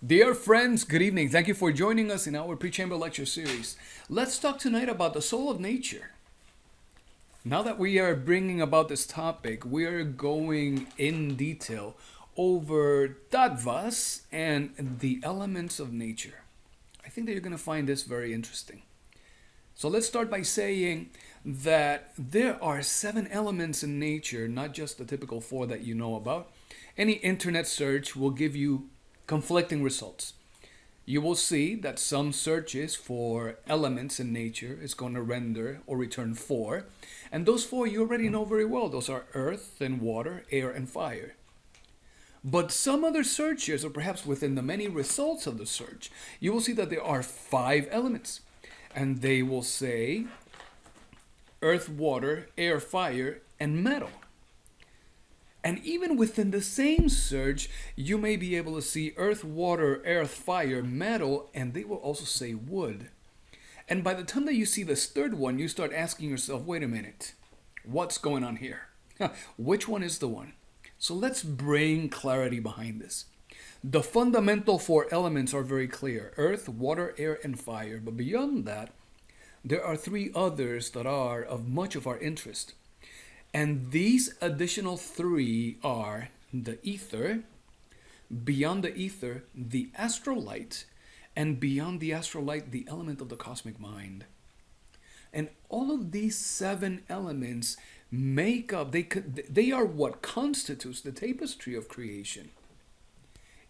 Dear friends, good evening. Thank you for joining us in our pre-chamber lecture series. Let's talk tonight about the soul of nature. Now that we are bringing about this topic, we are going in detail over tattvas and the elements of nature. I think that you're going to find this very interesting. So let's start by saying that there are 7 elements in nature, not just the typical 4 that you know about. Any internet search will give you conflicting results. You will see that some searches for elements in nature is going to render or return 4. And those 4 you already know very well. Those are earth and water, air and fire. But some other searches, or perhaps within the many results of the search, you will see that there are 5 elements. And they will say earth, water, air, fire, and metal. And even within the same search, you may be able to see earth, water, earth, fire, metal, and they will also say wood. And by the time that you see this third one, you start asking yourself, wait a minute, what's going on here? Which one is the one? So let's bring clarity behind this. The fundamental 4 elements are very clear: earth, water, air, and fire. But beyond that, there are 3 others that are of much of our interest. And these additional 3 are the ether, beyond the ether, the astral light, and beyond the astral light, the element of the cosmic mind. And all of these 7 elements make up, they are what constitutes the tapestry of creation.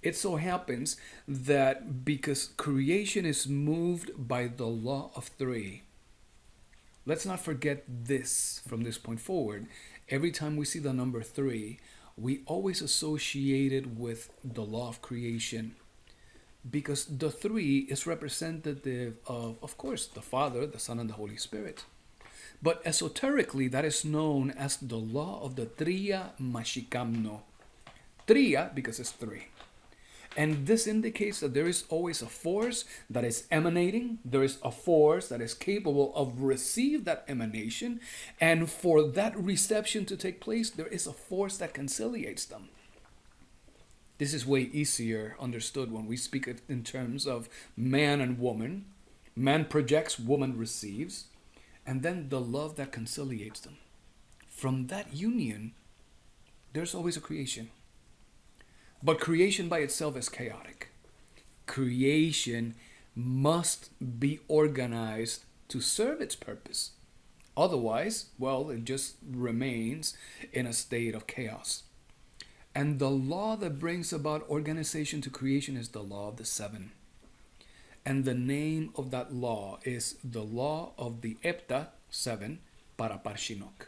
It so happens that because creation is moved by the law of 3, let's not forget this from this point forward. Every time we see the number 3, we always associate it with the law of creation, because the 3 is representative of course, the Father, the Son, and the Holy Spirit. But esoterically, that is known as the law of the Tria Mashikamno. Tria because it's 3. And this indicates that there is always a force that is emanating. There is a force that is capable of receive that emanation. And for that reception to take place, there is a force that conciliates them. This is way easier understood when we speak in terms of man and woman. Man projects, woman receives. And then the love that conciliates them. From that union, there's always a creation. But creation by itself is chaotic. Creation must be organized to serve its purpose. Otherwise, well, it just remains in a state of chaos. And the law that brings about organization to creation is the law of the 7. And the name of that law is the law of the Epta 7 para Parshinok.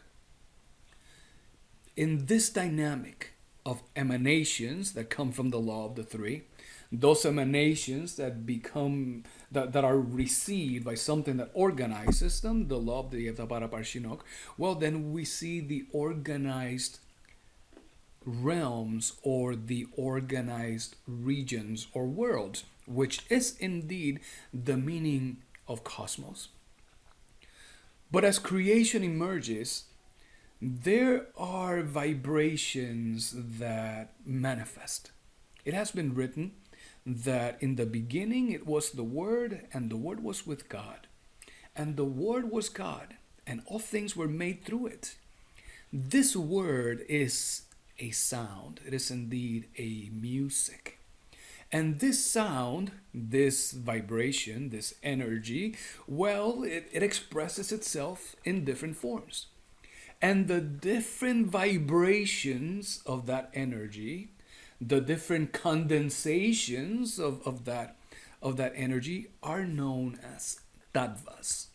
In this dynamic of emanations that come from the law of the 3, those emanations that become that are received by something that organizes them, the law of the Epta para Parshinok, well, then we see the organized realms or the organized regions or worlds, which is indeed the meaning of cosmos. But as creation emerges, there are vibrations that manifest. It has been written that in the beginning it was the Word, and the Word was with God. And the Word was God, and all things were made through it. This word is a sound. It is indeed a music. And this sound, this vibration, this energy, well, it expresses itself in different forms. And the different vibrations of that energy, the different condensations of that energy are known as tattvas.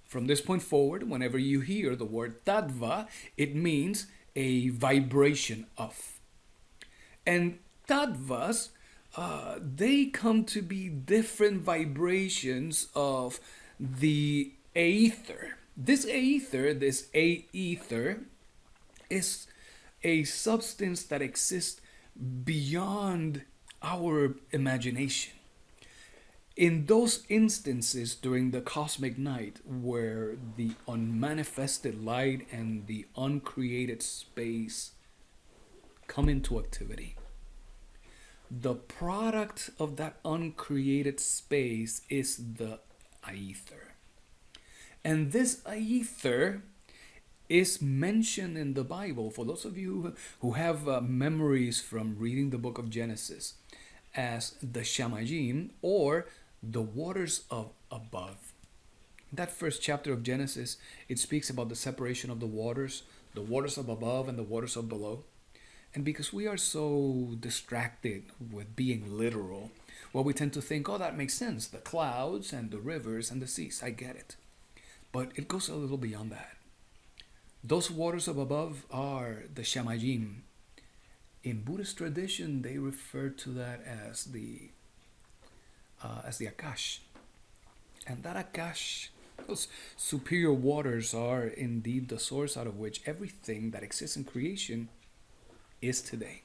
From this point forward, whenever you hear the word tattva, it means a vibration of. And tattvas, they come to be different vibrations of the aether. This aether is a substance that exists beyond our imagination. In those instances during the cosmic night where the unmanifested light and the uncreated space come into activity, the product of that uncreated space is the aether. And this aether is mentioned in the Bible, for those of you who have memories from reading the book of Genesis, as the Shamayim, or the waters of above. That first chapter of Genesis, it speaks about the separation of the waters of above and the waters of below. And because we are so distracted with being literal, well, we tend to think, oh, that makes sense. The clouds and the rivers and the seas, I get it. But it goes a little beyond that. Those waters of above are the Shamayim. In Buddhist tradition, they refer to that as the Akash. And that Akash, those superior waters, are indeed the source out of which everything that exists in creation is today.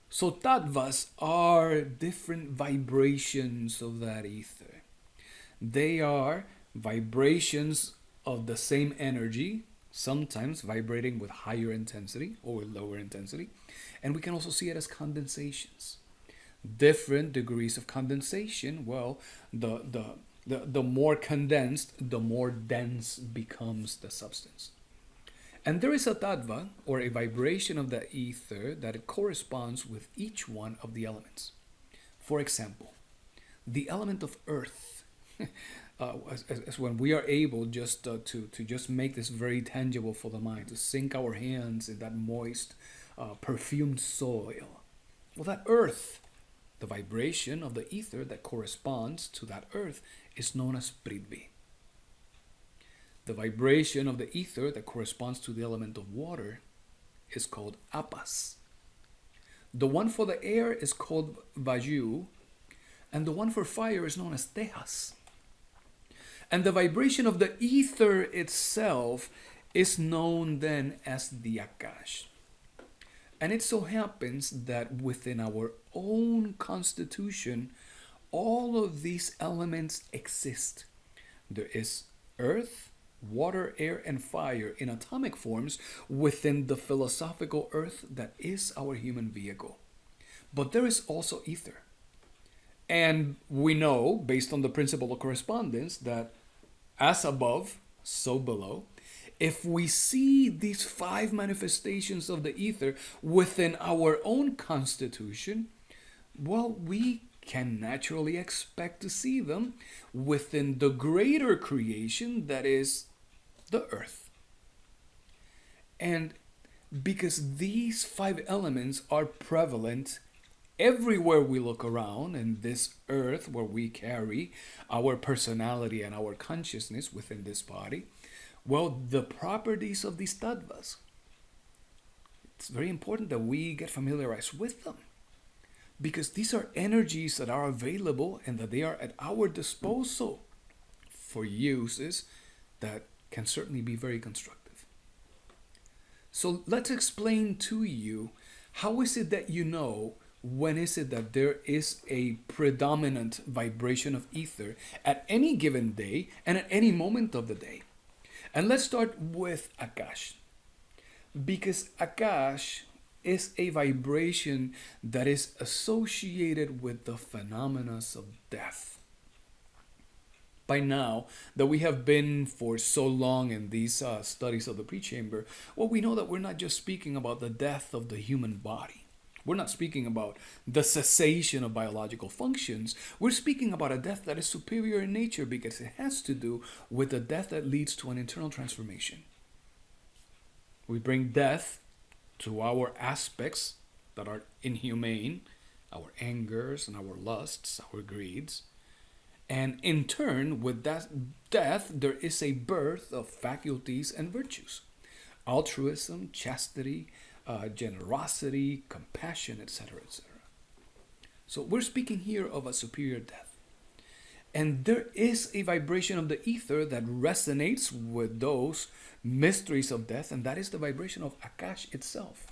So tattvas are different vibrations of that ether. They are vibrations of the same energy, sometimes vibrating with higher intensity or with lower intensity. And we can also see it as condensations. Different degrees of condensation, well, the more condensed, the more dense becomes the substance. And there is a tattva, or a vibration of the ether, that it corresponds with each one of the elements. For example, the element of earth, as when we are able just to just make this very tangible for the mind, to sink our hands in that moist, perfumed soil. Well, that earth, the vibration of the ether that corresponds to that earth, is known as prithvi. The vibration of the ether that corresponds to the element of water is called apas. The one for the air is called vayu, and the one for fire is known as tejas. And the vibration of the ether itself is known then as the akash. And it so happens that within our own constitution, all of these elements exist. There is earth, water, air, and fire in atomic forms within the philosophical earth that is our human vehicle. But there is also ether. And we know, based on the principle of correspondence, that as above, so below. If we see these 5 manifestations of the ether within our own constitution, well, we can naturally expect to see them within the greater creation that is the earth. And because these 5 elements are prevalent everywhere we look around in this earth where we carry our personality and our consciousness within this body, well, the properties of these tattvas, it's very important that we get familiarized with them, because these are energies that are available and that they are at our disposal for uses that can certainly be very constructive. So let's explain to you, how is it that you know when is it that there is a predominant vibration of ether at any given day and at any moment of the day. And let's start with Akash, because Akash is a vibration that is associated with the phenomena of death. By now that we have been for so long in these studies of the pre-chamber, well, we know that we're not just speaking about the death of the human body. We're not speaking about the cessation of biological functions. We're speaking about a death that is superior in nature, because it has to do with a death that leads to an internal transformation. We bring death to our aspects that are inhumane, our angers and our lusts, our greeds. And in turn, with that death, there is a birth of faculties and virtues. Altruism, chastity, generosity, compassion, etc., etc. So we're speaking here of a superior death. And there is a vibration of the ether that resonates with those mysteries of death, and that is the vibration of Akash itself.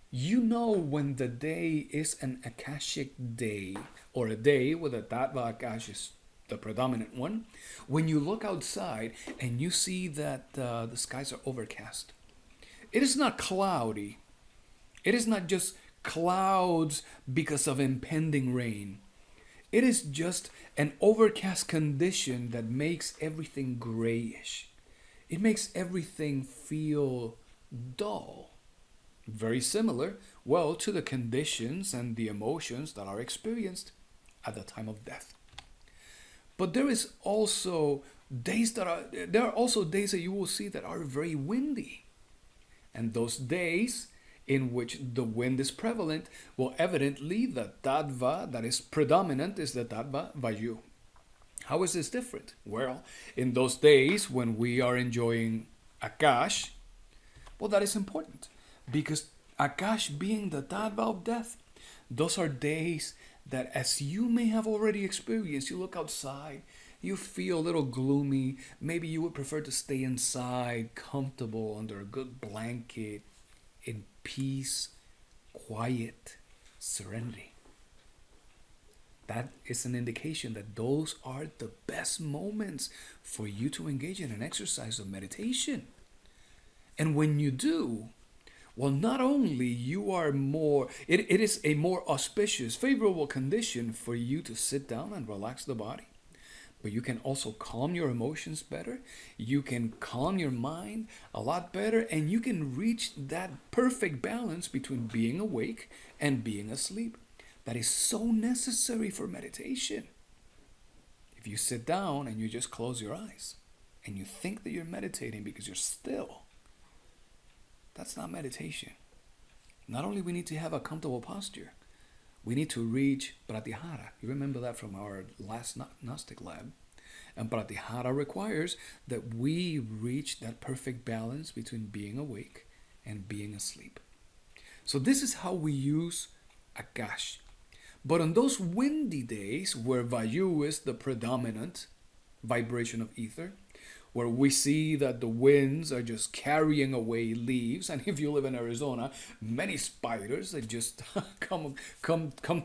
You know when the day is an Akashic day, or a day where the Tattva Akash is the predominant one, when you look outside and you see that the skies are overcast. It is not cloudy. It is not just clouds because of impending rain. It is just an overcast condition that makes everything grayish. It makes everything feel dull. Very similar, well, to the conditions and the emotions that are experienced at the time of death. But there are also days that you will see that are very windy. And those days in which the wind is prevalent, well, evidently the tattva that is predominant is the tattva vayu. How is this different? Well, in those days when we are enjoying Akash, well, that is important because Akash being the tattva of death, those are days that, as you may have already experienced, you look outside, you feel a little gloomy. Maybe you would prefer to stay inside, comfortable under a good blanket, in peace, quiet, serenity. That is an indication that those are the best moments for you to engage in an exercise of meditation. And when you do, well, not only you are it is a more auspicious, favorable condition for you to sit down and relax the body, but you can also calm your emotions better. You can calm your mind a lot better, and you can reach that perfect balance between being awake and being asleep. That is so necessary for meditation. If you sit down and you just close your eyes and you think that you're meditating because you're still, that's not meditation. Not only we need to have a comfortable posture, we need to reach pratyahara. You remember that from our last Gnostic lab. And pratyahara requires that we reach that perfect balance between being awake and being asleep. So this is how we use Akash. But on those windy days where Vayu is the predominant vibration of ether, where we see that the winds are just carrying away leaves, and if you live in Arizona, many spiders that just come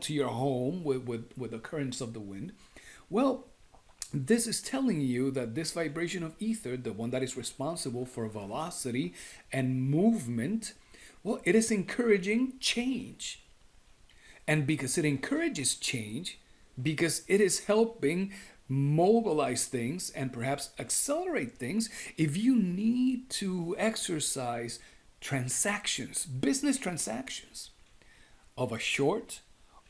to your home with the currents of the wind. Well, this is telling you that this vibration of ether, the one that is responsible for velocity and movement, well, it is encouraging change. And because it encourages change, because it is helping mobilize things and perhaps accelerate things, if you need to exercise transactions, business transactions of a short,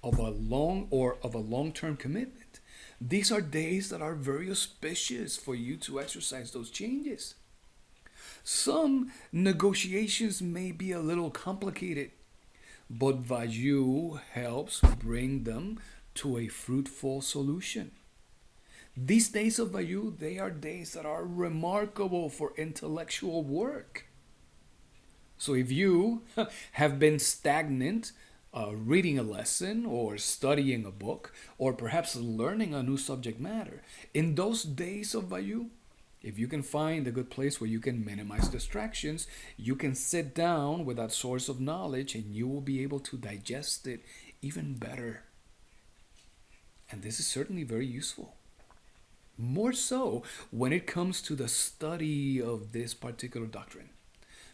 of a long, or of a long-term commitment, these are days that are very auspicious for you to exercise those changes. Some negotiations may be a little complicated, but Vayu helps bring them to a fruitful solution. These days of Vayu, they are days that are remarkable for intellectual work. So if you have been stagnant, reading a lesson or studying a book, or perhaps learning a new subject matter, in those days of Vayu, if you can find a good place where you can minimize distractions, you can sit down with that source of knowledge and you will be able to digest it even better. And this is certainly very useful. More so when it comes to the study of this particular doctrine.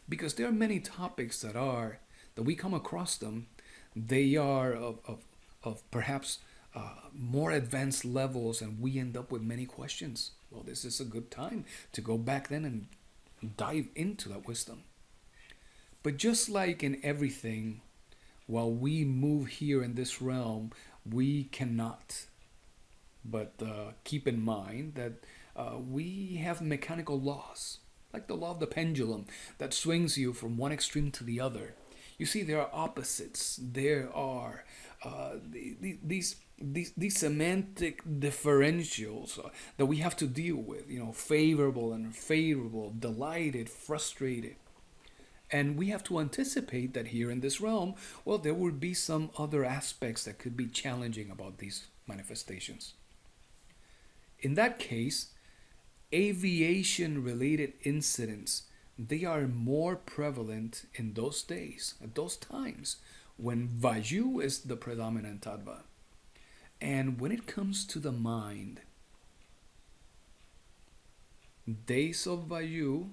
Because there are many topics that we come across them, they are of perhaps more advanced levels, and we end up with many questions. Well, this is a good time to go back then and dive into that wisdom. But just like in everything, while we move here in this realm, we cannot but keep in mind that we have mechanical laws, like the law of the pendulum, that swings you from one extreme to the other. You see, there are opposites. There are these semantic differentials that we have to deal with. You know, favorable and unfavorable, delighted, frustrated. And we have to anticipate that here in this realm, well, there will be some other aspects that could be challenging about these manifestations. In that case, aviation-related incidents, they are more prevalent in those days, at those times, when Vayu is the predominant tattva. And when it comes to the mind, days of Vayu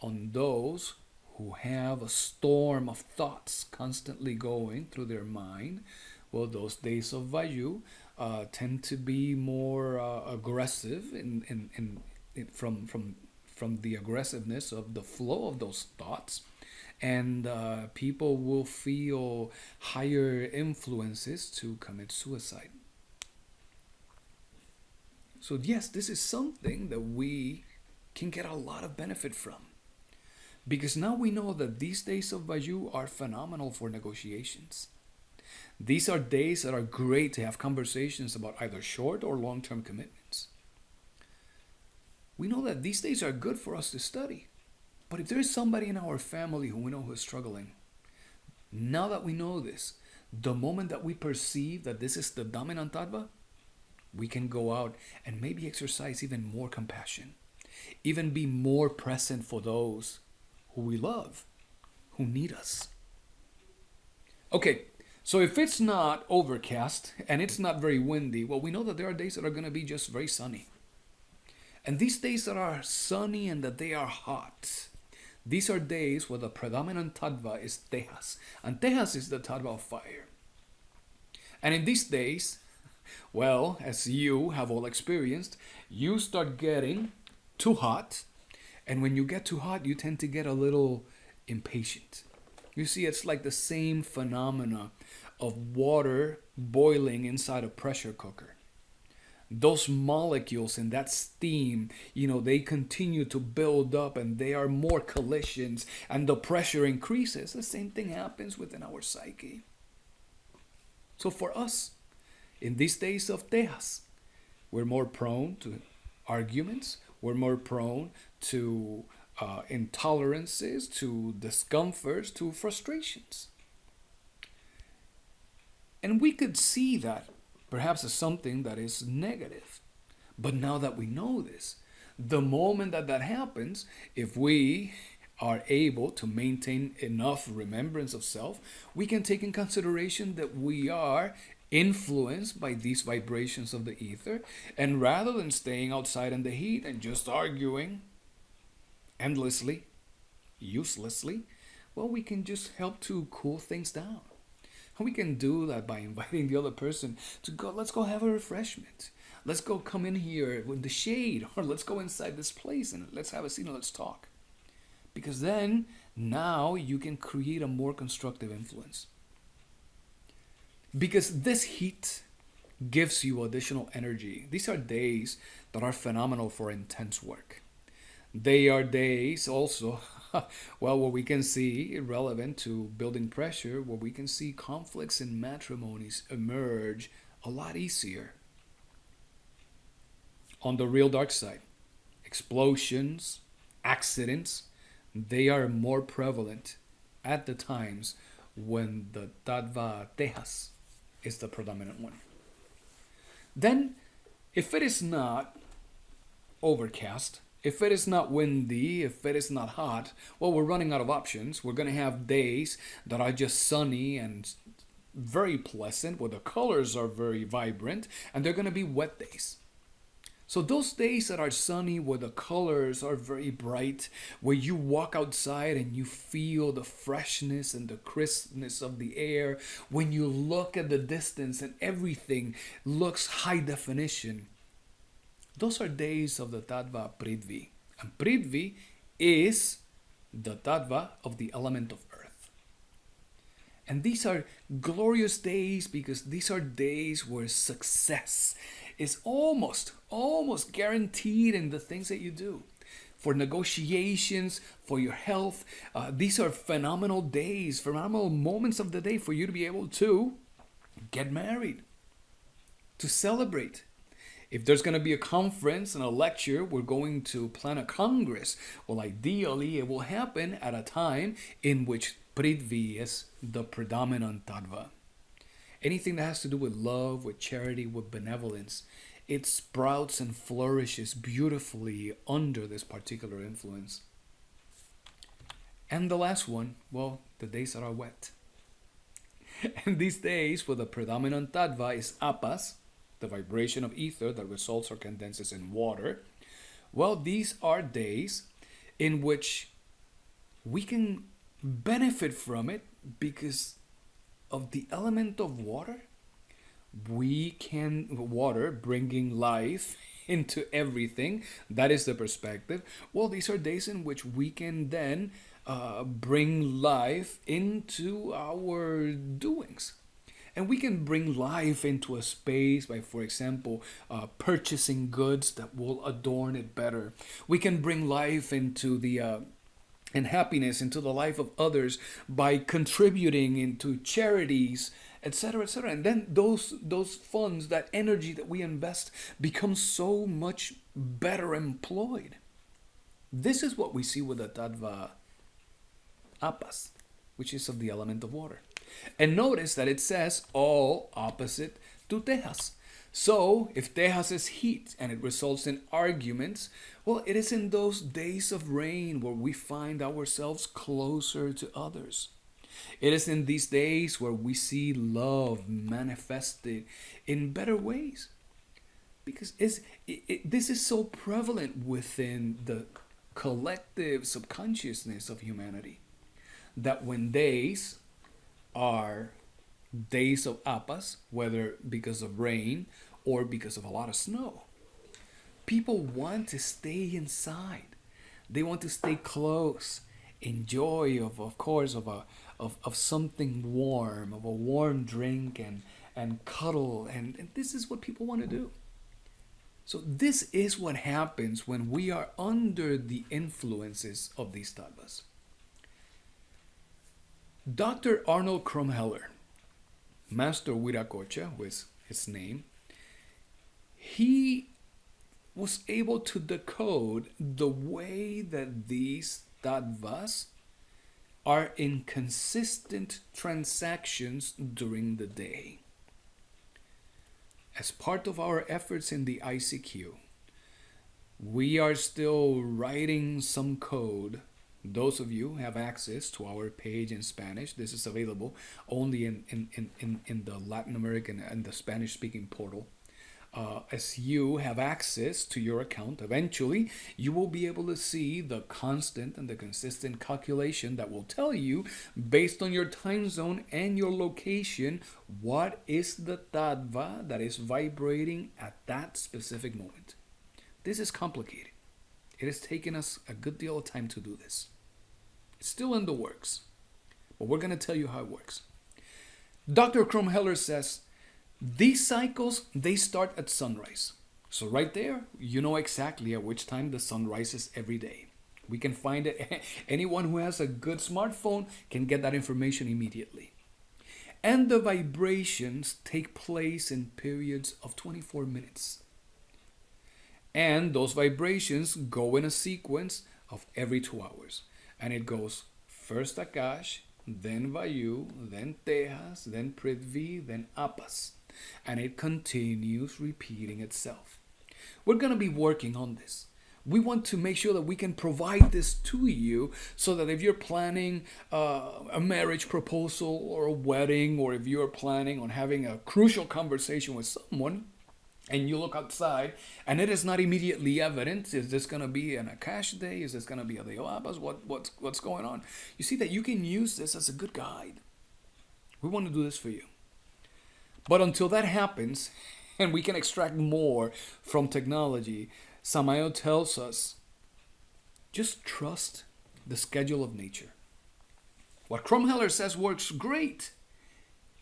on those who have a storm of thoughts constantly going through their mind, well, those days of Vayu tend to be more aggressive from the aggressiveness of the flow of those thoughts, and people will feel higher influences to commit suicide. So yes, this is something that we can get a lot of benefit from, because now we know that these days of Vayu are phenomenal for negotiations. These are days that are great to have conversations about either short or long-term commitments. We know that these days are good for us to study. But if there is somebody in our family who we know who is struggling, now that we know this, the moment that we perceive that this is the dominant tattva, we can go out and maybe exercise even more compassion, even be more present for those who we love, who need us. Okay, so if it's not overcast and it's not very windy, well, we know that there are days that are going to be just very sunny. And these days that are sunny and that they are hot, these are days where the predominant tattva is Tejas. And Tejas is the tattva of fire. And in these days, well, as you have all experienced, you start getting too hot. And when you get too hot, you tend to get a little impatient. You see, it's like the same phenomena of water boiling inside a pressure cooker. Those molecules and that steam, they continue to build up and there are more collisions and the pressure increases. The same thing happens within our psyche. So for us, in these days of Tejas, we're more prone to arguments. We're more prone to intolerances, to discomforts, to frustrations. And we could see that perhaps as something that is negative. But now that we know this, the moment that that happens, if we are able to maintain enough remembrance of self, we can take in consideration that we are influenced by these vibrations of the ether. And rather than staying outside in the heat and just arguing endlessly, uselessly, well, we can just help to cool things down. We can do that by inviting the other person to go, let's go have a refreshment. Let's go come in here in the shade, or let's go inside this place and let's have a seat and let's talk. Because then, now you can create a more constructive influence. Because this heat gives you additional energy. These are days that are phenomenal for intense work. They are days also, well, what we can see relevant to building pressure, where we can see conflicts in matrimonies emerge a lot easier. On the real dark side, explosions, accidents, they are more prevalent at the times when the tattva Tejas is the predominant one. Then, if it is not overcast, if it is not windy, if it is not hot, well, we're running out of options. We're going to have days that are just sunny and very pleasant, where the colors are very vibrant, and they're going to be wet days. So those days that are sunny, where the colors are very bright, where you walk outside and you feel the freshness and the crispness of the air, when you look at the distance and everything looks high definition, those are days of the tattva Prithvi. And Prithvi is the tattva of the element of earth. And these are glorious days because these are days where success is almost guaranteed in the things that you do. For negotiations, for your health, these are phenomenal days, phenomenal moments of the day for you to be able to get married, to celebrate. If there's going to be a conference and a lecture, we're going to plan a congress. Well, ideally, it will happen at a time in which Prithvi is the predominant tattva. Anything that has to do with love, with charity, with benevolence, it sprouts and flourishes beautifully under this particular influence. And the last one, well, the days that are wet. And these days, where the predominant tattva is apas, the vibration of ether that results or condenses in water, well, these are days in which we can benefit from it because of the element of water. Water bringing life into everything. That is the perspective. Well, these are days in which we can then bring life into our doings. And we can bring life into a space by, for example, purchasing goods that will adorn it better. We can bring life into and happiness into the life of others by contributing into charities, etc., etc. And then those funds, that energy that we invest, becomes so much better employed. This is what we see with the tattva apas, which is of the element of water. And notice that it says all opposite to tejas. So, if tejas is heat and it results in arguments, well, it is in those days of rain where we find ourselves closer to others. It is in these days where we see love manifested in better ways. Because this is so prevalent within the collective subconsciousness of humanity that when days are days of apas, whether because of rain or because of a lot of snow, people want to stay inside. They want to stay close, enjoy of course of something warm, of a warm drink and cuddle, and this is what people want to do. So this is what happens when we are under the influences of these tattvas. Dr. Arnold Krumheller, Master Viracocha was his name, he was able to decode the way that these tattvas are in consistent transactions during the day. As part of our efforts in the ICQ, we are still writing some code. Those of you have access to our page in Spanish. This is available only in the Latin American and the Spanish speaking portal. As you have access to your account, eventually you will be able to see the constant and the consistent calculation that will tell you, based on your time zone and your location, what is the tattva that is vibrating at that specific moment. This is complicated. It has taken us a good deal of time to do this. It's still in the works, but we're going to tell you how it works. Dr. Krumheller says, these cycles, they start at sunrise. So right there, you know exactly at which time the sun rises every day. We can find it. Anyone who has a good smartphone can get that information immediately. And the vibrations take place in periods of 24 minutes. And those vibrations go in a sequence of every 2 hours. And it goes first Akash, then Vayu, then Tejas, then Prithvi, then Apas. And it continues repeating itself. We're going to be working on this. We want to make sure that we can provide this to you so that if you're planning a marriage proposal or a wedding, or if you're planning on having a crucial conversation with someone, and you look outside and it is not immediately evident, is this going to be an Akash day? Is this going to be a day of Abbas? What's going on? You see that you can use this as a good guide. We want to do this for you. But until that happens, and we can extract more from technology, Samael tells us, just trust the schedule of nature. What Krumheller says works great.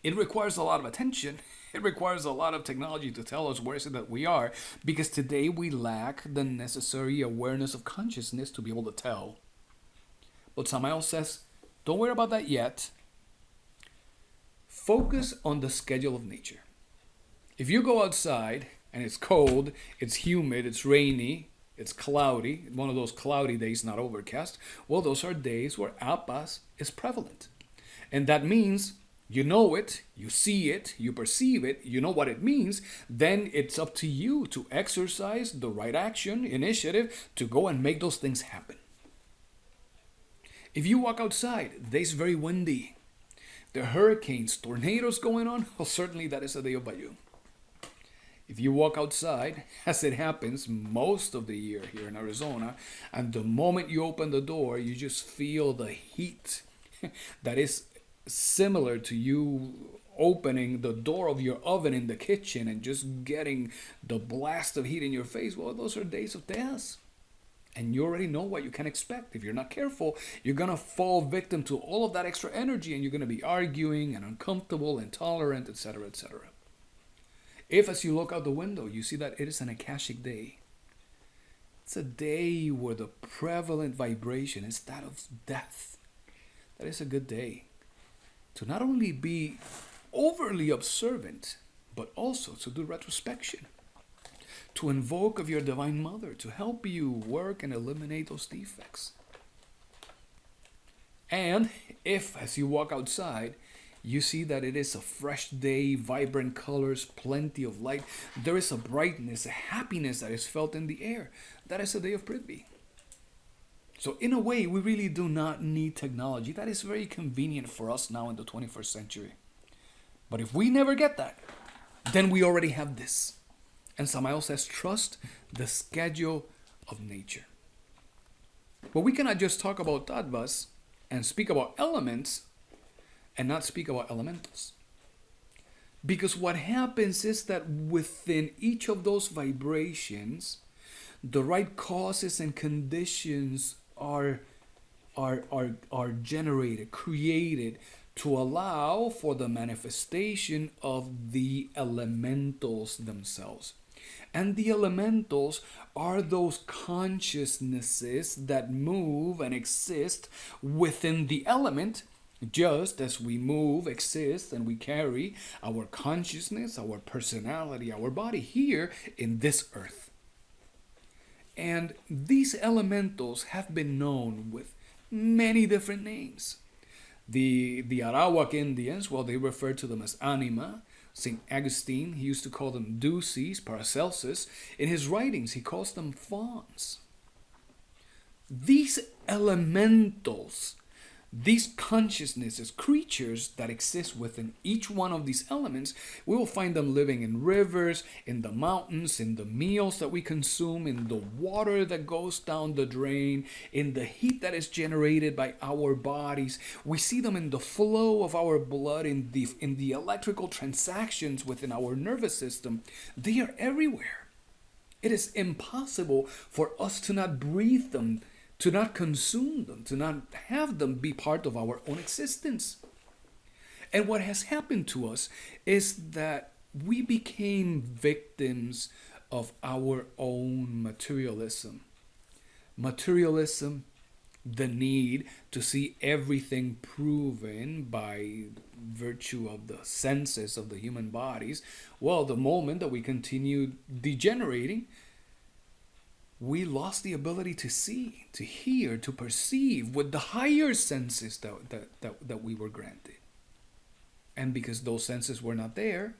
It requires a lot of attention. It requires a lot of technology to tell us where is it that we are, because today we lack the necessary awareness of consciousness to be able to tell. But Samael says, don't worry about that yet. Focus on the schedule of nature. If you go outside and it's cold, it's humid, it's rainy, it's cloudy, one of those cloudy days, not overcast, well, those are days where Apas is prevalent. And that means you know it, you see it, you perceive it, you know what it means, then it's up to you to exercise the right action, initiative, to go and make those things happen. If you walk outside, the day's very windy, there are hurricanes, tornadoes going on, well, certainly that is a day of Bayu. If you walk outside, as it happens most of the year here in Arizona, and the moment you open the door, you just feel the heat that is similar to you opening the door of your oven in the kitchen and just getting the blast of heat in your face, well, those are days of death. And you already know what you can expect. If you're not careful, you're going to fall victim to all of that extra energy, and you're going to be arguing and uncomfortable, intolerant, etc., etc. If, as you look out the window, you see that it is an Akashic day, it's a day where the prevalent vibration is that of death. That is a good day to not only be overly observant, but also to do retrospection, to invoke of your Divine Mother to help you work and eliminate those defects. And if, as you walk outside, you see that it is a fresh day, vibrant colors, plenty of light, there is a brightness, a happiness that is felt in the air, that is a day of Prithvi. So in a way, we really do not need technology. That is very convenient for us now in the 21st century. But if we never get that, then we already have this. And Samael says, trust the schedule of nature. But we cannot just talk about tattvas and speak about elements and not speak about elementals. Because what happens is that within each of those vibrations, the right causes and conditions are generated, created to allow for the manifestation of the elementals themselves. And the elementals are those consciousnesses that move and exist within the element, just as we move, exist, and we carry our consciousness, our personality, our body here in this earth. And these elementals have been known with many different names. The Arawak Indians, well, they refer to them as anima. St. Augustine, he used to call them Deuces, Paracelsus. In his writings, he calls them fauns. These elementals, these consciousnesses, creatures that exist within each one of these elements, we will find them living in rivers, in the mountains, in the meals that we consume, in the water that goes down the drain, in the heat that is generated by our bodies. We see them in the flow of our blood, in the electrical transactions within our nervous system. They are everywhere. It is impossible for us to not breathe them, to not consume them, to not have them be part of our own existence. And what has happened to us is that we became victims of our own materialism. Materialism, the need to see everything proven by virtue of the senses of the human bodies. Well, the moment that we continue degenerating, we lost the ability to see, to hear, to perceive with the higher senses that we were granted. And because those senses were not there,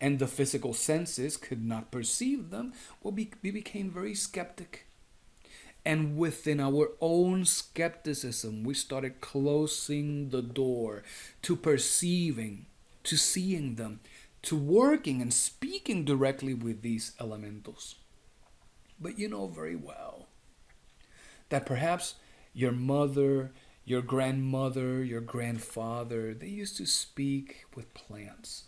and the physical senses could not perceive them, well, we became very skeptic. And within our own skepticism, we started closing the door to perceiving, to seeing them, to working and speaking directly with these elementals. But you know very well that perhaps your mother, your grandmother, your grandfather, they used to speak with plants.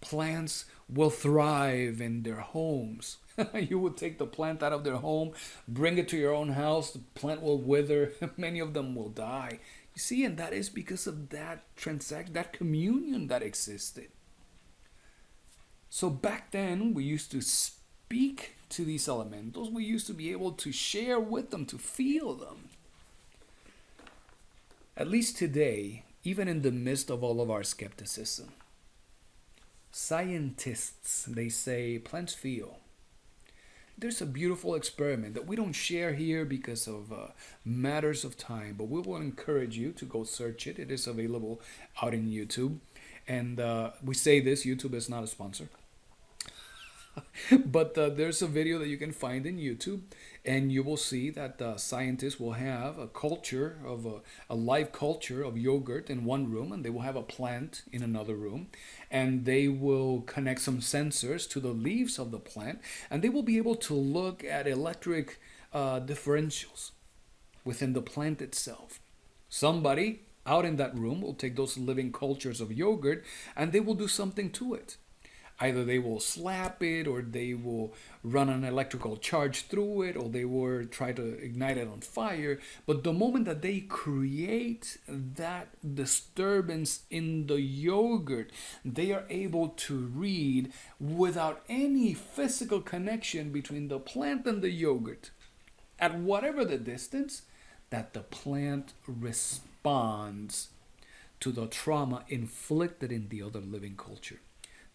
Plants will thrive in their homes. You would take the plant out of their home, bring it to your own house, the plant will wither, many of them will die. You see, and that is because of that transaction, that communion that existed. So back then, we used to speak to these elementals. We used to be able to share with them, to feel them. At least today, even in the midst of all of our skepticism, scientists, they say plants feel. There's a beautiful experiment that we don't share here because of matters of time, but we will encourage you to go search it. It is available out in YouTube. And we say this, YouTube is not a sponsor. But there's a video that you can find in YouTube, and you will see that scientists will have a culture of a live culture of yogurt in one room, and they will have a plant in another room, and they will connect some sensors to the leaves of the plant, and they will be able to look at electric differentials within the plant itself. Somebody out in that room will take those living cultures of yogurt and they will do something to it. Either they will slap it, or they will run an electrical charge through it, or they will try to ignite it on fire. But the moment that they create that disturbance in the yogurt, they are able to read without any physical connection between the plant and the yogurt, at whatever the distance, that the plant responds to the trauma inflicted in the other living culture.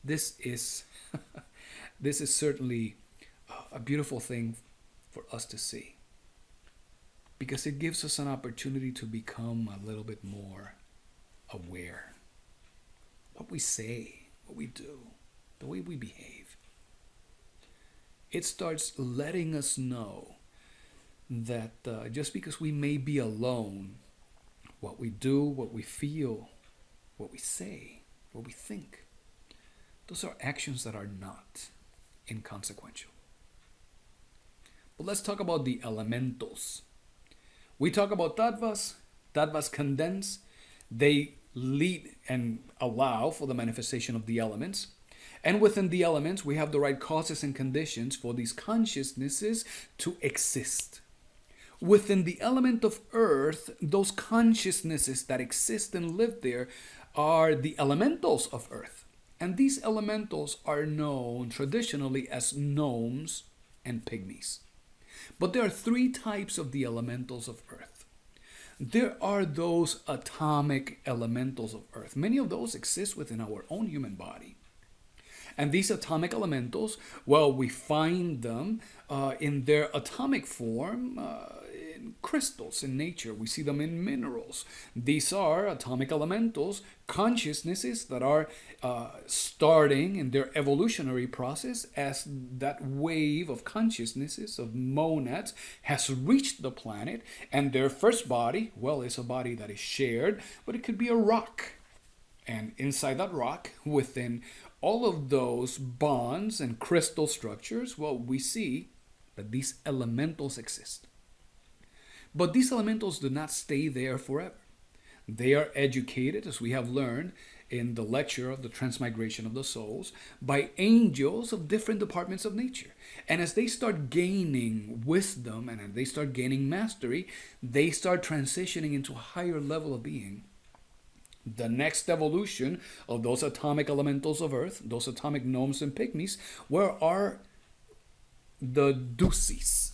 This is this is certainly a beautiful thing for us to see, because it gives us an opportunity to become a little bit more aware. What we say, what we do, the way we behave. It starts letting us know that just because we may be alone, what we do, what we feel, what we say, what we think, those are actions that are not inconsequential. But let's talk about the elementals. We talk about tattvas. Tattvas condense. They lead and allow for the manifestation of the elements. And within the elements, we have the right causes and conditions for these consciousnesses to exist. Within the element of earth, those consciousnesses that exist and live there are the elementals of earth. And these elementals are known traditionally as gnomes and pygmies. But there are three types of the elementals of earth. There are those atomic elementals of earth. Many of those exist within our own human body. And these atomic elementals, well, we find them in their atomic form in crystals in nature. We see them in minerals. These are atomic elementals, consciousnesses that are starting in their evolutionary process as that wave of consciousnesses, of monads, has reached the planet. And their first body, well, is a body that is shared, but it could be a rock. And inside that rock, within all of those bonds and crystal structures, well, we see that these elementals exist. But these elementals do not stay there forever. They are educated, as we have learned in the lecture of the transmigration of the souls, by angels of different departments of nature. And as they start gaining wisdom and as they start gaining mastery, they start transitioning into a higher level of being. The next evolution of those atomic elementals of earth, those atomic gnomes and pygmies, where are the ducis.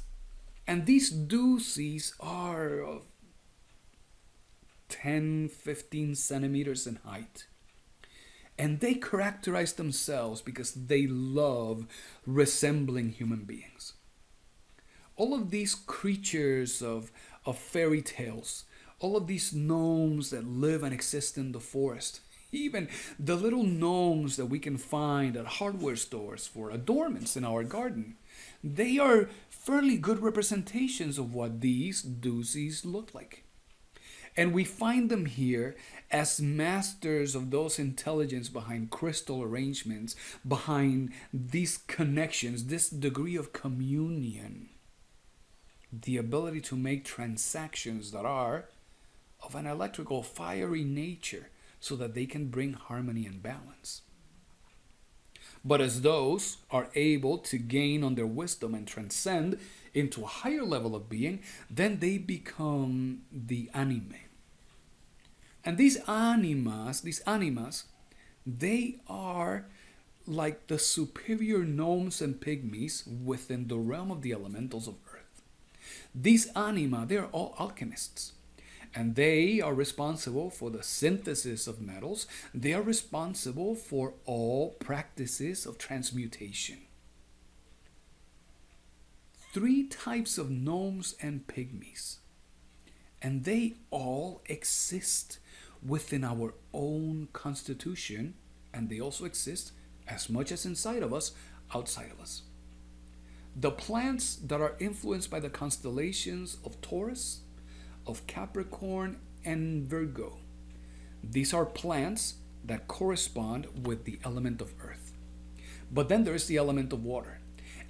And these ducis are of 10, 15 centimeters in height. And they characterize themselves because they love resembling human beings. All of these creatures of fairy tales, all of these gnomes that live and exist in the forest, even the little gnomes that we can find at hardware stores for adornments in our garden, they are fairly good representations of what these ducis look like. And we find them here as masters of those intelligence behind crystal arrangements, behind these connections, this degree of communion, the ability to make transactions that are of an electrical, fiery nature so that they can bring harmony and balance. But as those are able to gain on their wisdom and transcend into a higher level of being, then they become the anime. And these animas, they are like the superior gnomes and pygmies within the realm of the elementals of earth. These anima, they are all alchemists. And they are responsible for the synthesis of metals. They are responsible for all practices of transmutation. 3 types of gnomes and pygmies. And they all exist within our own constitution. And they also exist as much as inside of us, outside of us. The plants that are influenced by the constellations of Taurus, of Capricorn, and Virgo. These are plants that correspond with the element of earth. But then there is the element of water.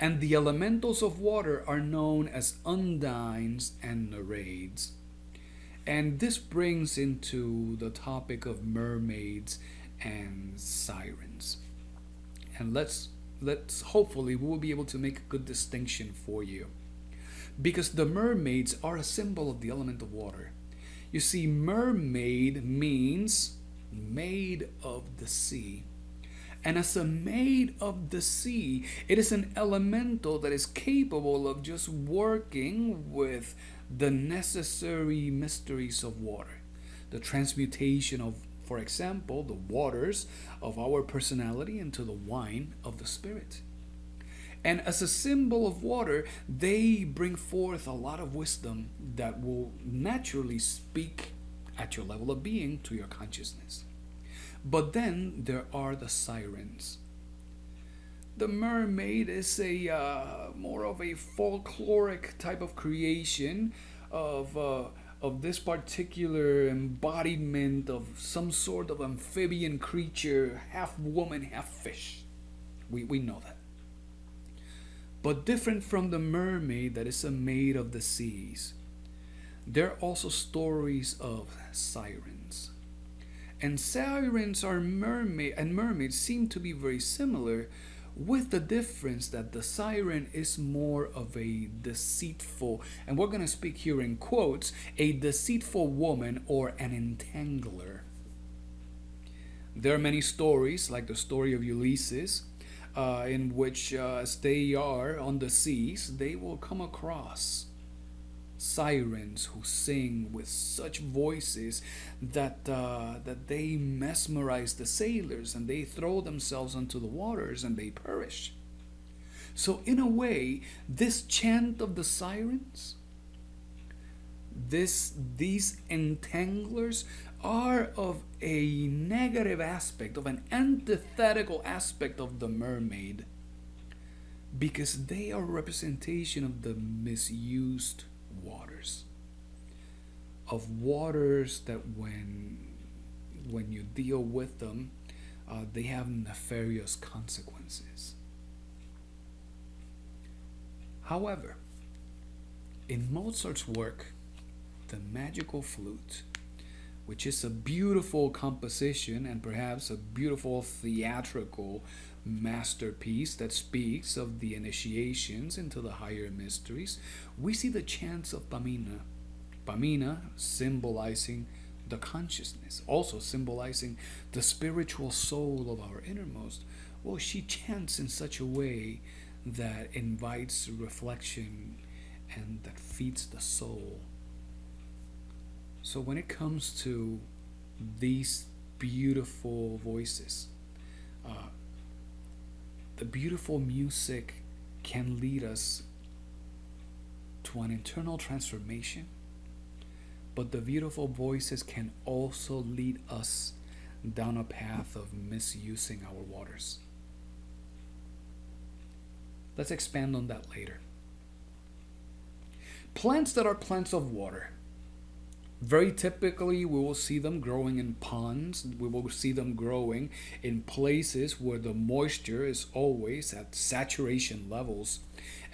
And the elementals of water are known as undines and nereids. And this brings into the topic of mermaids and sirens. And let's hopefully we will be able to make a good distinction for you. Because the mermaids are a symbol of the element of water. You see, mermaid means maid of the sea. And as a maid of the sea, it is an elemental that is capable of just working with the necessary mysteries of water. The transmutation of, for example, the waters of our personality into the wine of the spirit. And as a symbol of water, they bring forth a lot of wisdom that will naturally speak at your level of being to your consciousness. But then there are the sirens. The mermaid is a more of a folkloric type of creation of this particular embodiment of some sort of amphibian creature, half woman, half fish. We know that. But different from the mermaid that is a maid of the seas, there are also stories of sirens. And sirens are mermaid and mermaids seem to be very similar, with the difference that the siren is more of a deceitful, and we're going to speak here in quotes, a deceitful woman or an entangler. There are many stories, like the story of Ulysses, in which as they are on the seas, they will come across sirens who sing with such voices that they mesmerize the sailors, and they throw themselves into the waters and they perish. So in a way, this chant of the sirens, these entanglers, are of a negative aspect, of an antithetical aspect of the mermaid, because they are a representation of the misused waters, of waters that when you deal with them, they have nefarious consequences. However, in Mozart's work, the Magical Flute, which is a beautiful composition and perhaps a beautiful theatrical masterpiece that speaks of the initiations into the higher mysteries, we see the chants of Pamina. Pamina symbolizing the consciousness, also symbolizing the spiritual soul of our innermost. Well, she chants in such a way that invites reflection and that feeds the soul. So when it comes to these beautiful voices, the beautiful music can lead us to an internal transformation, but the beautiful voices can also lead us down a path of misusing our waters. Let's expand on that later. Plants that are plants of water. Very typically, we will see them growing in ponds. We will see them growing in places where the moisture is always at saturation levels.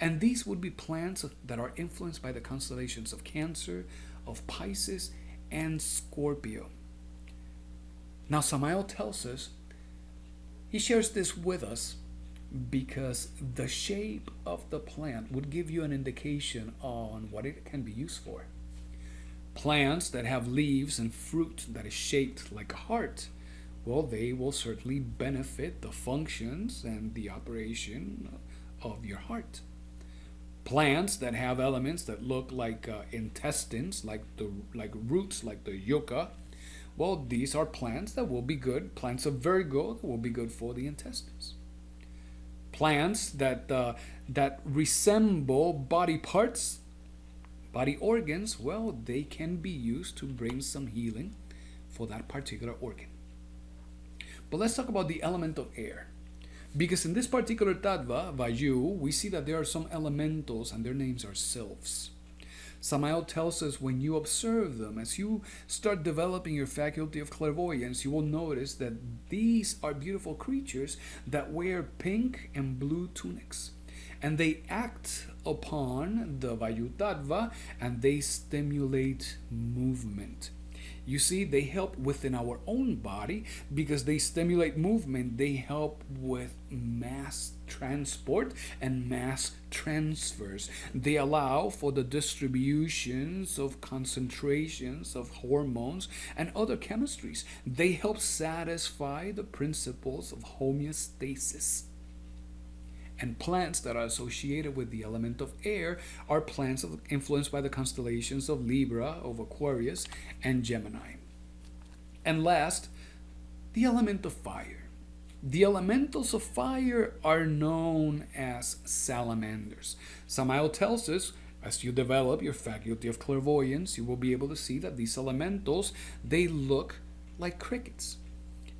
And these would be plants that are influenced by the constellations of Cancer, of Pisces, and Scorpio. Now, Samael tells us, he shares this with us because the shape of the plant would give you an indication on what it can be used for. Plants that have leaves and fruit that is shaped like a heart, well, they will certainly benefit the functions and the operation of your heart. Plants that have elements that look like intestines, like roots, like the yucca, well, these are plants that will be good. Plants of Virgo that will be good for the intestines. Plants that resemble body parts, body organs, well, they can be used to bring some healing for that particular organ. But let's talk about the element of air. Because in this particular tattva, Vayu, we see that there are some elementals and their names are sylphs. Samael tells us when you observe them, as you start developing your faculty of clairvoyance, you will notice that these are beautiful creatures that wear pink and blue tunics. and they act upon the Vayutattva and they stimulate movement. You see, they help within our own body because they stimulate movement. They help with mass transport and mass transfers. They allow for the distributions of concentrations of hormones and other chemistries. They help satisfy the principles of homeostasis. And plants that are associated with the element of air are plants influenced by the constellations of Libra, of Aquarius, and Gemini. And last, the element of fire. The elementals of fire are known as salamanders. Samael tells us, as you develop your faculty of clairvoyance, you will be able to see that these elementals, they look like crickets.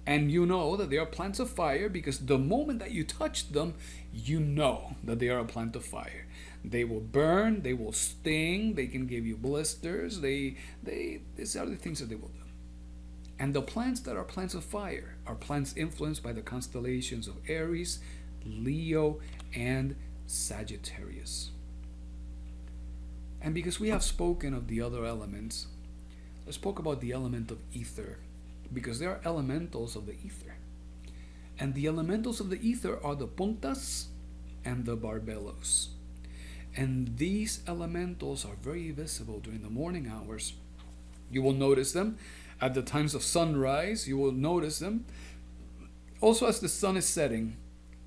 And you know that they are plants of fire because the moment that you touch them, you know that they are a plant of fire. They will burn, they will sting, they can give you blisters, these are the things that they will do. And the plants that are plants of fire are plants influenced by the constellations of Aries, Leo, and Sagittarius. And because we have spoken of the other elements, let's talk about the element of ether. Because there are elementals of the ether. And the elementals of the ether are the puntas and the barbelos. And these elementals are very visible during the morning hours. You will notice them at the times of sunrise. You will notice them also as the sun is setting.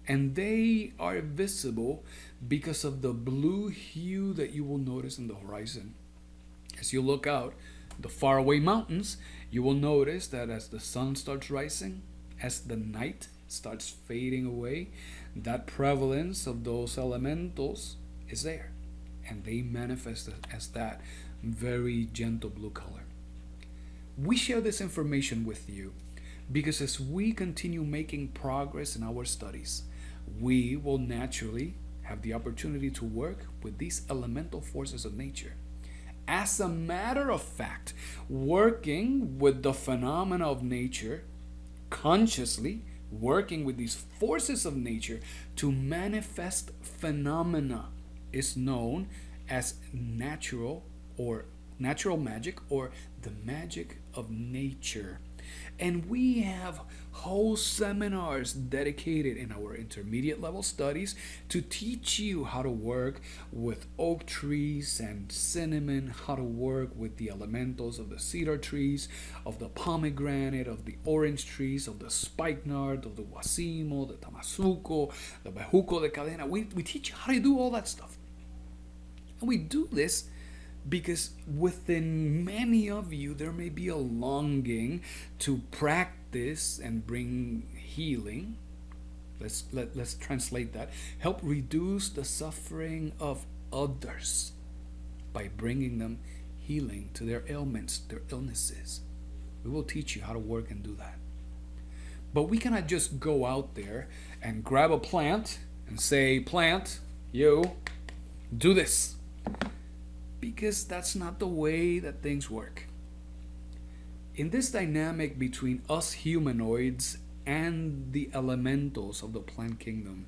And they are visible because of the blue hue that you will notice in the horizon. As you look out, the faraway mountains, you will notice that as the sun starts rising, as the night starts fading away, that prevalence of those elementals is there. And they manifest as that very gentle blue color. We share this information with you because as we continue making progress in our studies, we will naturally have the opportunity to work with these elemental forces of nature. As a matter of fact, working with the phenomena of nature, consciously working with these forces of nature to manifest phenomena is known as natural magic or the magic of nature. And we have whole seminars dedicated in our intermediate level studies to teach you how to work with oak trees and cinnamon, how to work with the elementals of the cedar trees, of the pomegranate, of the orange trees, of the spikenard, of the guasimo, the tamasuco, the bejuco de cadena. We teach you how to do all that stuff. And we do this because within many of you there may be a longing to practice and bring healing. Let's translate that. Help reduce the suffering of others by bringing them healing to their ailments, their illnesses. We will teach you how to work and do that. But we cannot just go out there and grab a plant and say, "Plant, you do this." Because that's not the way that things work. In this dynamic between us humanoids and the elementals of the plant kingdom,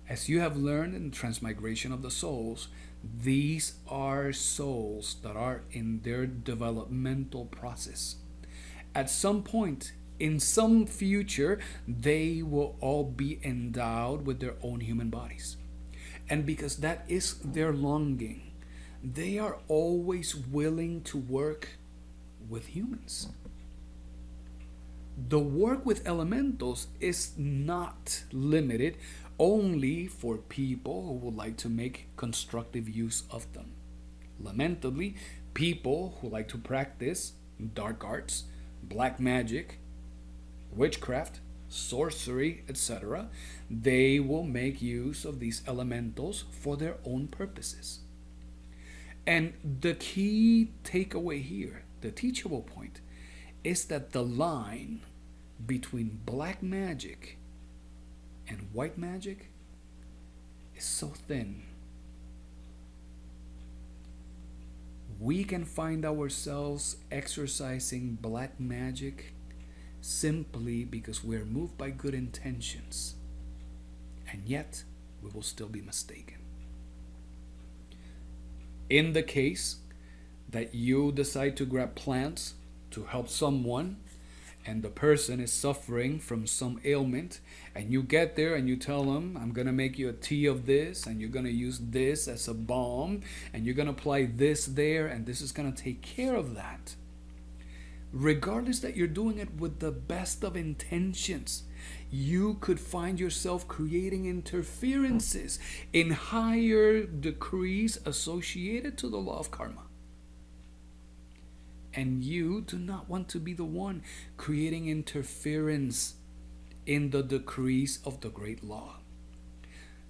as you have learned in the transmigration of the souls, these are souls that are in their developmental process. At some point, in some future, they will all be endowed with their own human bodies. And because that is their longing, they are always willing to work with humans. The work with elementals is not limited only for people who would like to make constructive use of them. Lamentably, people who like to practice dark arts, black magic, witchcraft, sorcery, etc., they will make use of these elementals for their own purposes. And the key takeaway here, the teachable point, is that the line between black magic and white magic is so thin. We can find ourselves exercising black magic simply because we're moved by good intentions. And yet, we will still be mistaken. In the case that you decide to grab plants to help someone, and the person is suffering from some ailment, and you get there and you tell them, I'm going to make you a tea of this, and you're going to use this as a balm, and you're going to apply this there, and this is going to take care of that. Regardless that you're doing it with the best of intentions, you could find yourself creating interferences in higher decrees associated to the law of karma. And you do not want to be the one creating interference in the decrees of the great law.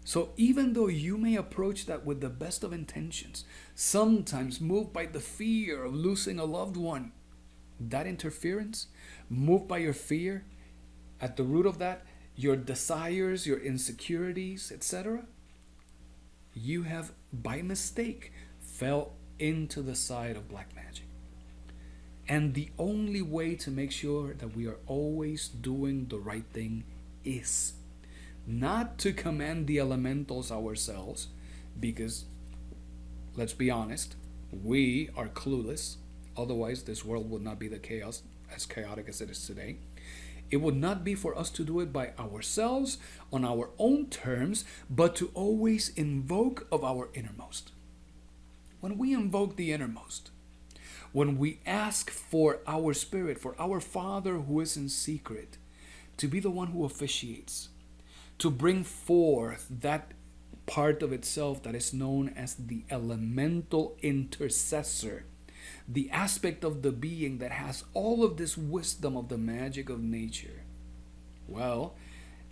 So even though you may approach that with the best of intentions, sometimes moved by the fear of losing a loved one, that interference, moved by your fear, at the root of that, your desires, your insecurities, etc., you have, by mistake, fell into the side of black magic. And the only way to make sure that we are always doing the right thing is not to command the elementals ourselves, because, let's be honest, we are clueless. Otherwise, this world would not be as chaotic as it is today. It would not be for us to do it by ourselves, on our own terms, but to always invoke of our innermost. When we invoke the innermost, when we ask for our spirit, for our Father who is in secret, to be the one who officiates, to bring forth that part of itself that is known as the elemental intercessor, the aspect of the being that has all of this wisdom of the magic of nature, well,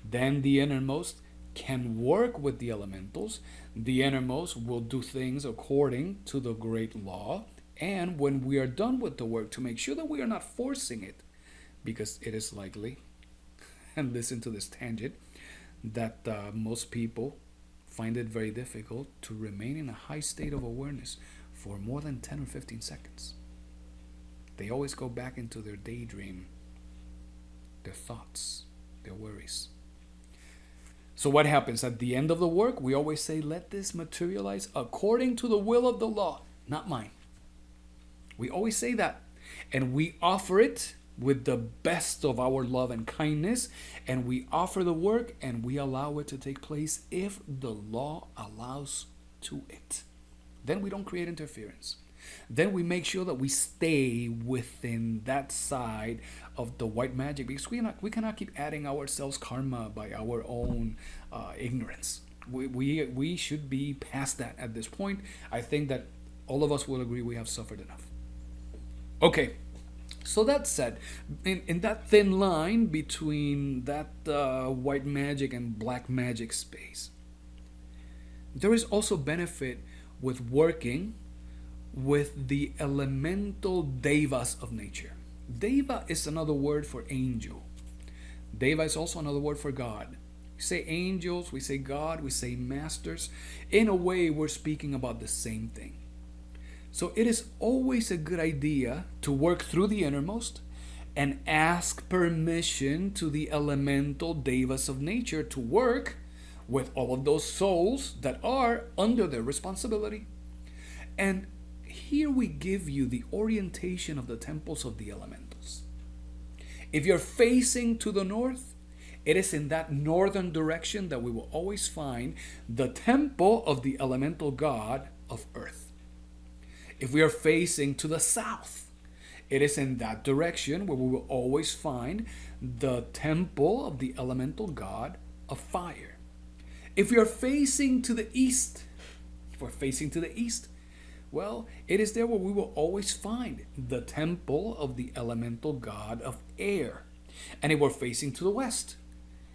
then the innermost can work with the elementals. The innermost will do things according to the great law. And when we are done with the work, to make sure that we are not forcing it, because it is likely, and listen to this tangent, that most people find it very difficult to remain in a high state of awareness for more than 10 or 15 seconds. They always go back into their daydream, their thoughts, their worries. So what happens at the end of the work? We always say, let this materialize according to the will of the law, not mine. We always say that. And we offer it with the best of our love and kindness. And we offer the work and we allow it to take place if the law allows to it. Then we don't create interference. Then we make sure that we stay within that side of the white magic, because we cannot keep adding ourselves karma by our own ignorance. We should be past that at this point. I think that all of us will agree we have suffered enough. Okay, so that said, in that thin line between that white magic and black magic space, there is also benefit with working with the elemental devas of nature. Deva is another word for angel. Deva is also another word for God. We say angels, we say God, we say masters. In a way, we're speaking about the same thing. So it is always a good idea to work through the innermost and ask permission to the elemental devas of nature to work with all of those souls that are under their responsibility. And here we give you the orientation of the temples of the elementals. If you're facing to the north, it is in that northern direction that we will always find the temple of the elemental god of earth. If we are facing to the south, it is in that direction where we will always find the temple of the elemental god of fire. If we are facing to the east, well, it is there where we will always find the temple of the elemental god of air. And if we're facing to the west,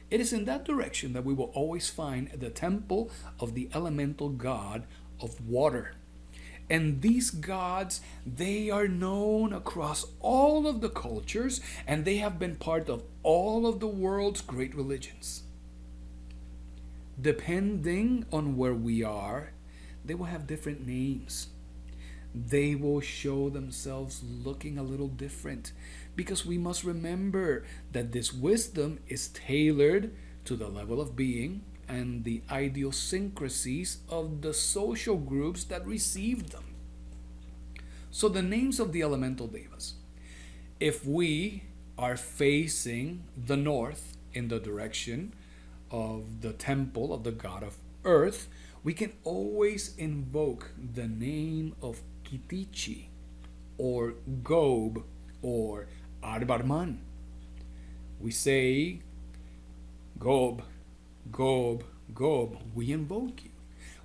it is in that direction that we will always find the temple of the elemental god of water. And these gods, they are known across all of the cultures, and they have been part of all of the world's great religions. Depending on where we are, they will have different names. They will show themselves looking a little different, because we must remember that this wisdom is tailored to the level of being and the idiosyncrasies of the social groups that received them. So the names of the elemental devas. If we are facing the north in the direction of the temple of the god of earth, we can always invoke the name of Kitichi or Gob or Arbarman. We say, Gob, Gob, Gob, we invoke you.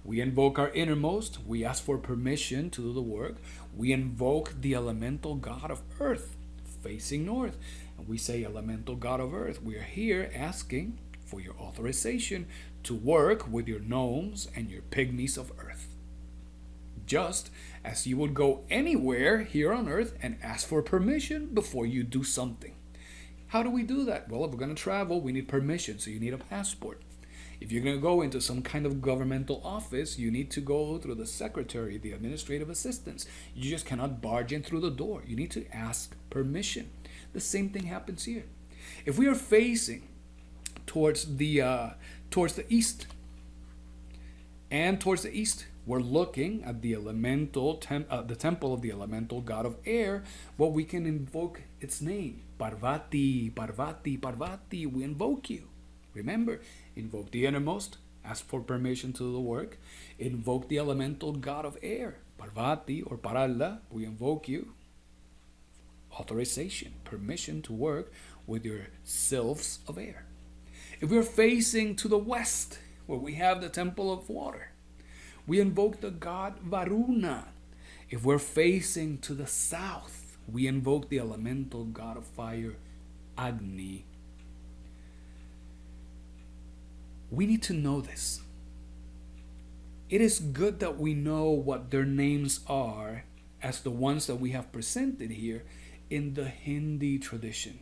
We invoke our innermost. We ask for permission to do the work. We invoke the elemental god of earth facing north. And we say, elemental god of earth, we are here asking for your authorization to work with your gnomes and your pygmies of earth. Just as you would go anywhere here on earth and ask for permission before you do something. How do we do that? Well, if we're going to travel, we need permission, so you need a passport. If you're going to go into some kind of governmental office, you need to go through the secretary, the administrative assistants. You just cannot barge in through the door. You need to ask permission. The same thing happens here. If we are facing towards the east, and towards the east, we're looking at the the temple of the elemental god of air. Well, we can invoke its name, Parvati, Parvati, Parvati. We invoke you. Remember, invoke the innermost, ask for permission to do the work. Invoke the elemental god of air, Parvati or Paralda. We invoke you. Authorization, permission to work with your sylphs of air. If we're facing to the west, where we have the temple of water, we invoke the god Varuna. If we're facing to the south, we invoke the elemental god of fire, Agni. We need to know this. It is good that we know what their names are as the ones that we have presented here in the Hindi tradition.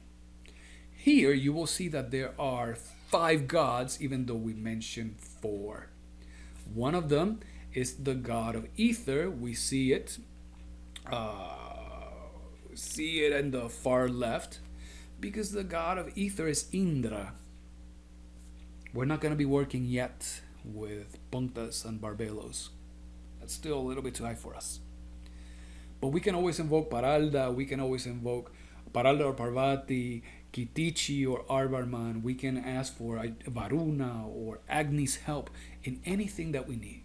Here you will see that there are 5 gods, even though we mentioned 4. One of them is the god of ether. We see it in the far left, because the god of ether is Indra. We're not going to be working yet with puntas and barbelos. That's still a little bit too high for us. But we can always invoke Paralda. We can always invoke Paralda or Parvati, Kitichi or Arbarman. We can ask for Varuna or Agni's help in anything that we need.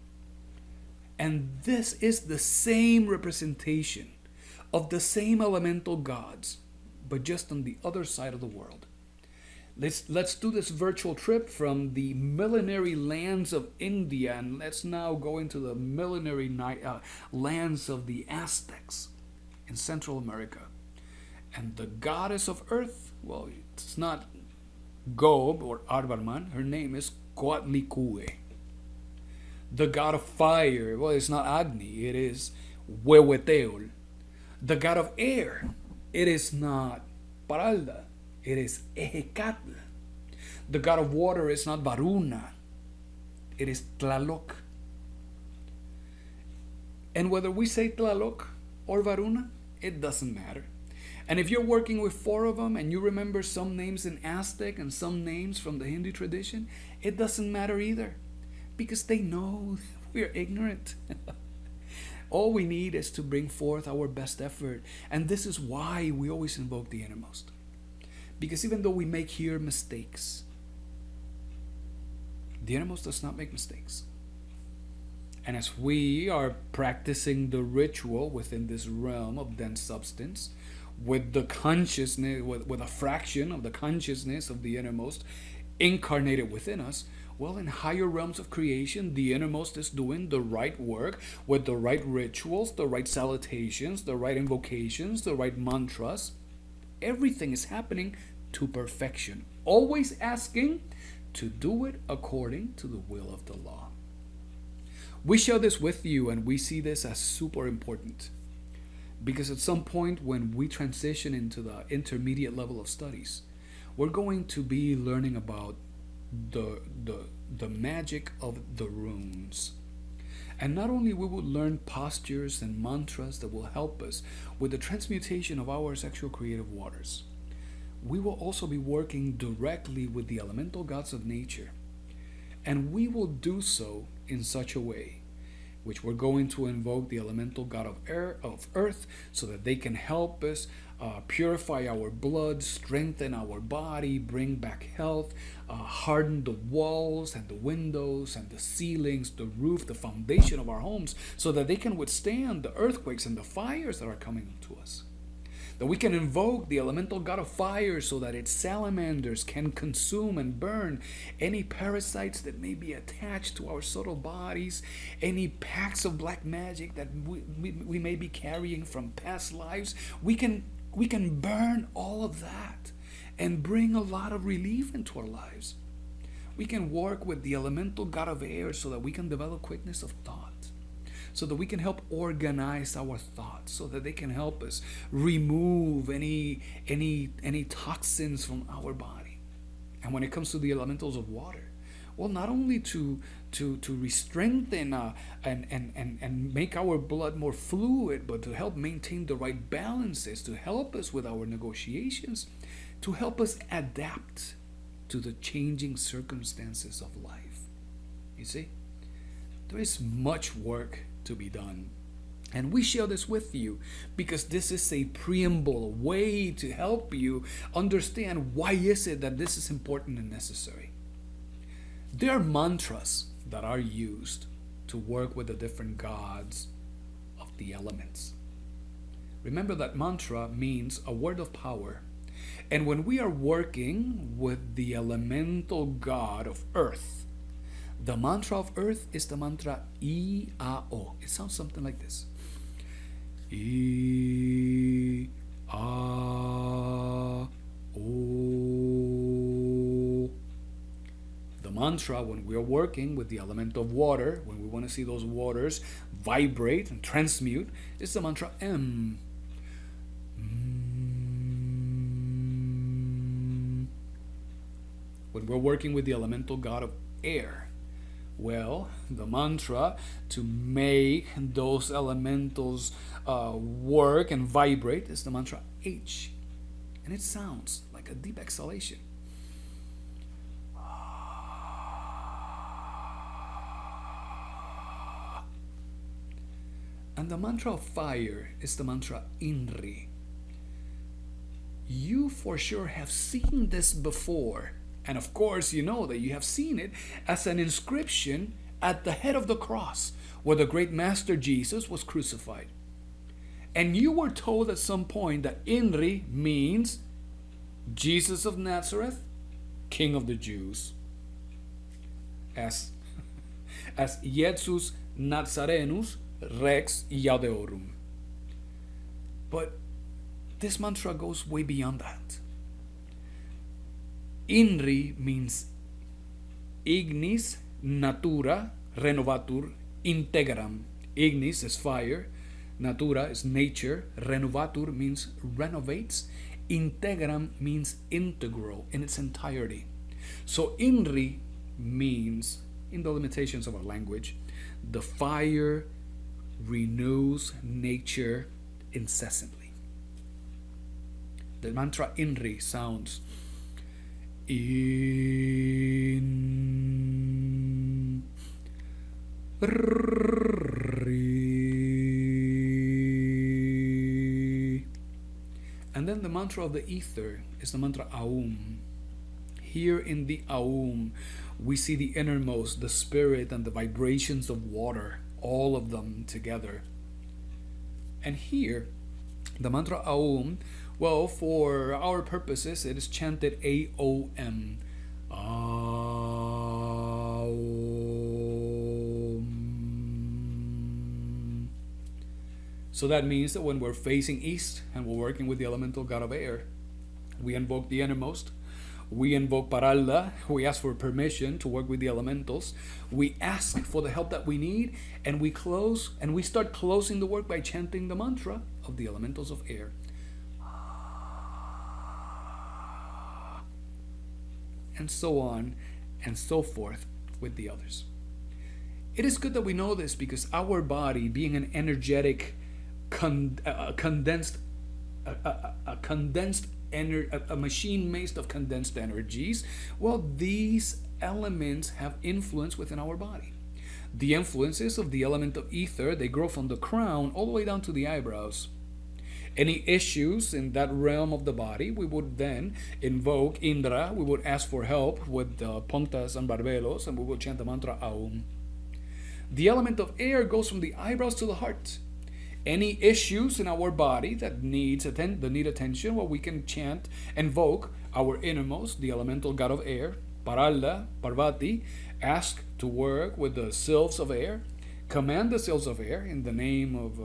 And this is the same representation of the same elemental gods, but just on the other side of the world. Let's do this virtual trip from the millenary lands of India, and let's now go into the millenary lands of the Aztecs in Central America. And the goddess of earth, well, it's not Gob or Arbarman. Her name is Coatlicue. The god of fire, well, it's not Agni. It is Huehueteotl. The god of air, it is not Paralda. It is Ejecatl. The god of water is not Varuna. It is Tlaloc. And whether we say Tlaloc or Varuna, it doesn't matter. And if you're working with 4 of them and you remember some names in Aztec and some names from the Hindu tradition, it doesn't matter either, because they know we're ignorant. All we need is to bring forth our best effort. And this is why we always invoke the innermost. Because even though we make here mistakes, the innermost does not make mistakes. And as we are practicing the ritual within this realm of dense substance, with the consciousness, with a fraction of the consciousness of the innermost incarnated within us, well, in higher realms of creation, the innermost is doing the right work with the right rituals, the right salutations, the right invocations, the right mantras. Everything is happening to perfection, always asking to do it according to the will of the law. We share this with you, and we see this as super important, because at some point when we transition into the intermediate level of studies, we're going to be learning about the magic of the runes. And not only we will learn postures and mantras that will help us with the transmutation of our sexual creative waters, we will also be working directly with the elemental gods of nature And we will do so in such a way which we're going to invoke the elemental god of air, of earth, so that they can help us purify our blood, strengthen our body, bring back health, harden the walls and the windows and the ceilings, the roof, the foundation of our homes, so that they can withstand the earthquakes and the fires that are coming to us. That we can invoke the elemental god of fire so that its salamanders can consume and burn any parasites that may be attached to our subtle bodies, any packs of black magic that we may be carrying from past lives. We can burn all of that and bring a lot of relief into our lives. We can work with the elemental god of air so that we can develop quickness of thought, so that we can help organize our thoughts, so that they can help us remove any toxins from our body. And when it comes to the elementals of water, well, not only to strengthen and make our blood more fluid, but to help maintain the right balances, to help us with our negotiations, to help us adapt to the changing circumstances of life. You see, there is much work to be done. And we share this with you because this is a preamble, a way to help you understand why is it that this is important and necessary. There are mantras that are used to work with the different gods of the elements. Remember that mantra means a word of power. And when we are working with the elemental god of earth, the mantra of earth is the mantra I-A-O. It sounds something like this. I-A-O. The mantra, when we're working with the element of water, when we want to see those waters vibrate and transmute, is the mantra M. When we're working with the elemental god of air, well, the mantra to make those elementals work and vibrate is the mantra H. And it sounds like a deep exhalation. And the mantra of fire is the mantra Inri. You for sure have seen this before. And of course, you know that you have seen it as an inscription at the head of the cross where the great Master Jesus was crucified. And you were told at some point that Inri means Jesus of Nazareth, King of the Jews. As Jesus Nazarenus Rex Iaudeorum. But this mantra goes way beyond that. Inri means ignis natura renovatur integram. Ignis is fire, natura is nature, renovatur means renovates, integram means integral in its entirety. So Inri means, in the limitations of our language, the fire renews nature incessantly. The mantra Inri sounds in and then the mantra of the ether is the mantra Aum. Here in the Aum we see the innermost, the spirit and the vibrations of water, all of them together. And here the mantra Aum, well, for our purposes, it is chanted A-O-M. Aum. So that means that when we're facing east and we're working with the elemental god of air, we invoke the innermost. We invoke Paralda. We ask for permission to work with the elementals. We ask for the help that we need, and we close, and we start closing the work by chanting the mantra of the elementals of air. And so on and so forth with the others. It is good that we know this because our body, being an energetic, condensed a machine made of condensed energies, well, these elements have influence within our body. The influences of the element of ether, they grow from the crown all the way down to the eyebrows. Any issues in that realm of the body, we would then invoke Indra, we would ask for help with the pontas and barbelos, and we will chant the mantra Aum. The element of air goes from the eyebrows to the heart. Any issues in our body that need attention, well, we can chant, invoke our innermost, the elemental god of air, Paralda, Parvati, ask to work with the sylphs of air, command the sylphs of air in the name of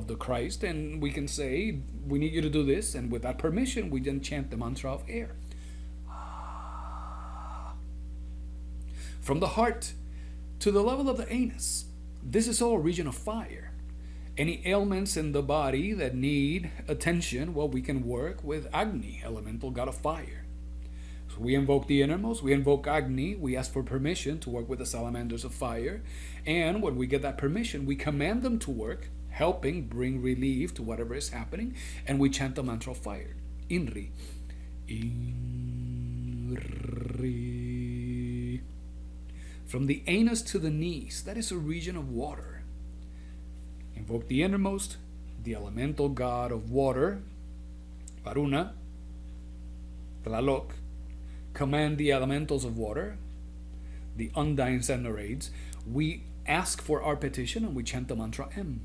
the Christ, and we can say, we need you to do this, and with that permission, we then chant the mantra of air. From the heart to the level of the anus, this is all a region of fire. Any ailments in the body that need attention, well, we can work with Agni, elemental god of fire. So we invoke the innermost, we invoke Agni, we ask for permission to work with the salamanders of fire, and when we get that permission, we command them to work, helping bring relief to whatever is happening, and we chant the mantra of fire. Inri. Inri. From the anus to the knees, that is a region of water. Invoke the innermost, the elemental god of water, Varuna, Tlaloc. Command the elementals of water, the undines and Nereids. We ask for our petition and we chant the mantra M.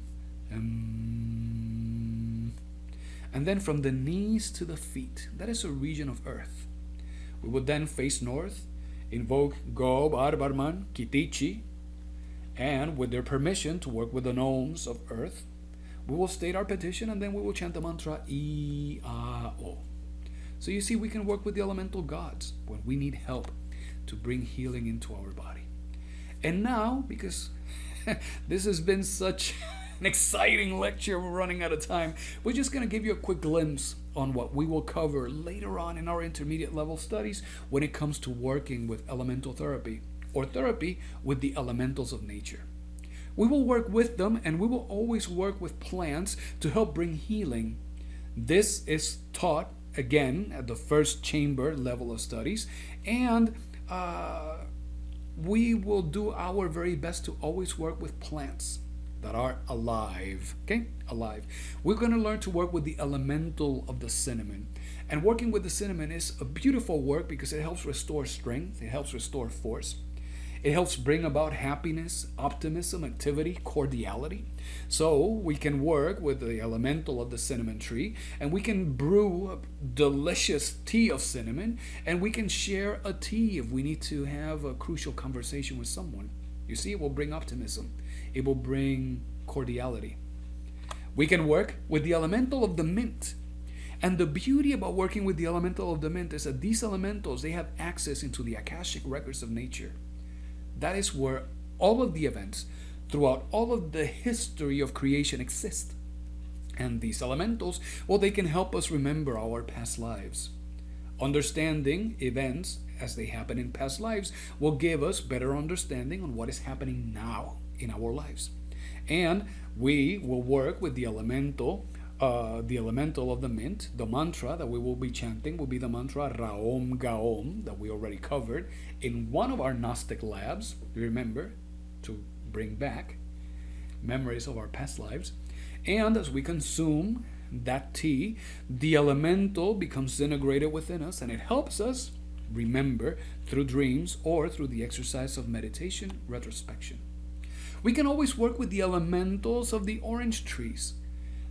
And then from the knees to the feet, that is a region of earth. We would then face north, invoke Go, Barman, Kitichi, and with their permission to work with the gnomes of earth, we will state our petition and then we will chant the mantra I-A-O. So you see, we can work with the elemental gods when we need help to bring healing into our body. And now, because this has been such an exciting lecture, we're running out of time, we're just going to give you a quick glimpse on what we will cover later on in our intermediate level studies when it comes to working with elemental therapy, or therapy with the elementals of nature. We will work with them, and we will always work with plants to help bring healing. This is taught again at the first chamber level of studies, and we will do our very best to always work with plants that are alive. Okay, alive. We're going to learn to work with the elemental of the cinnamon, and working with the cinnamon is a beautiful work because it helps restore strength, it helps restore force. It helps bring about happiness, optimism, activity, cordiality. So we can work with the elemental of the cinnamon tree, and we can brew a delicious tea of cinnamon, and we can share a tea if we need to have a crucial conversation with someone. You see, it will bring optimism. It will bring cordiality. We can work with the elemental of the mint. And the beauty about working with the elemental of the mint is that these elementals, they have access into the Akashic records of nature. That is where all of the events throughout all of the history of creation exist. And these elementals, well, they can help us remember our past lives. Understanding events as they happen in past lives will give us better understanding on what is happening now in our lives. And we will work with the elemental of the mint. The mantra that we will be chanting will be the mantra Raom Gaom that we already covered in one of our Gnostic labs. Remember, to bring back memories of our past lives. And as we consume that tea, the elemental becomes integrated within us, and it helps us remember through dreams or through the exercise of meditation, retrospection. We can always work with the elementals of the orange trees,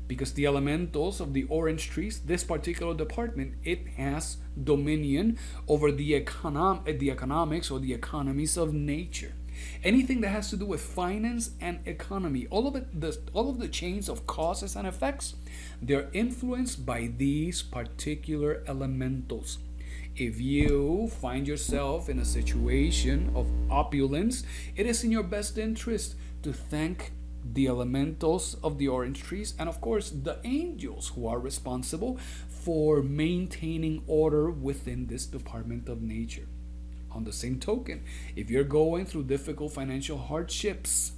because the elementals of the orange trees, this particular department, it has dominion over the economics or the economies of nature. Anything that has to do with finance and economy, all of the chains of causes and effects, they're influenced by these particular elementals. If you find yourself in a situation of opulence, it is in your best interest to thank the elementals of the orange trees, and of course the angels who are responsible for maintaining order within this department of nature. On the same token, if you're going through difficult financial hardships,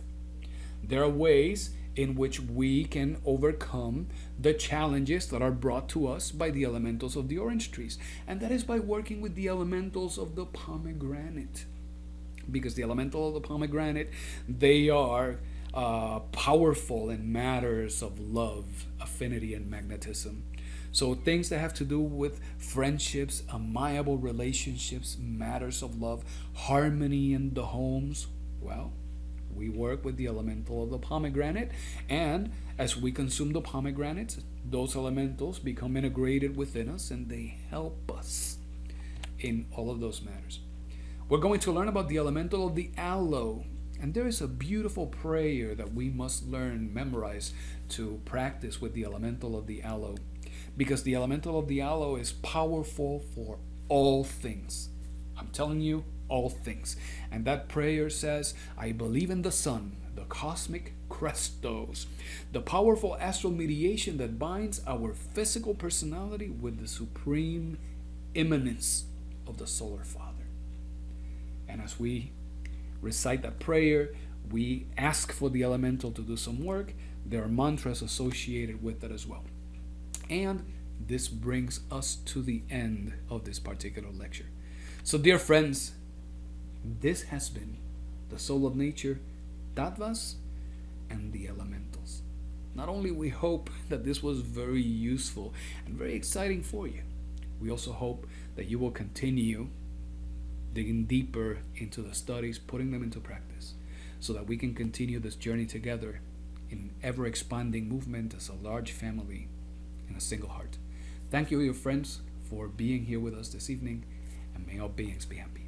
there are ways in which we can overcome the challenges that are brought to us by the elementals of the orange trees. And that is by working with the elementals of the pomegranate. Because the elemental of the pomegranate, they are powerful in matters of love, affinity, and magnetism. So things that have to do with friendships, amiable relationships, matters of love, harmony in the homes, well, we work with the elemental of the pomegranate, and as we consume the pomegranates, those elementals become integrated within us and they help us in all of those matters. We're going to learn about the elemental of the aloe, and there is a beautiful prayer that we must learn, memorize, to practice with the elemental of the aloe, because the elemental of the aloe is powerful for all things. I'm telling you, all things. And that prayer says, I believe in the sun, the cosmic crestos, the powerful astral mediation that binds our physical personality with the supreme immanence of the solar father. And as we recite that prayer, we ask for the elemental to do some work. There are mantras associated with that as well. And this brings us to the end of this particular lecture. So, dear friends, this has been the Soul of Nature, Tattvas, and the Elementals. Not only we hope that this was very useful and very exciting for you, we also hope that you will continue digging deeper into the studies, putting them into practice, so that we can continue this journey together in ever-expanding movement as a large family in a single heart. Thank you, your friends, for being here with us this evening, and may all beings be happy.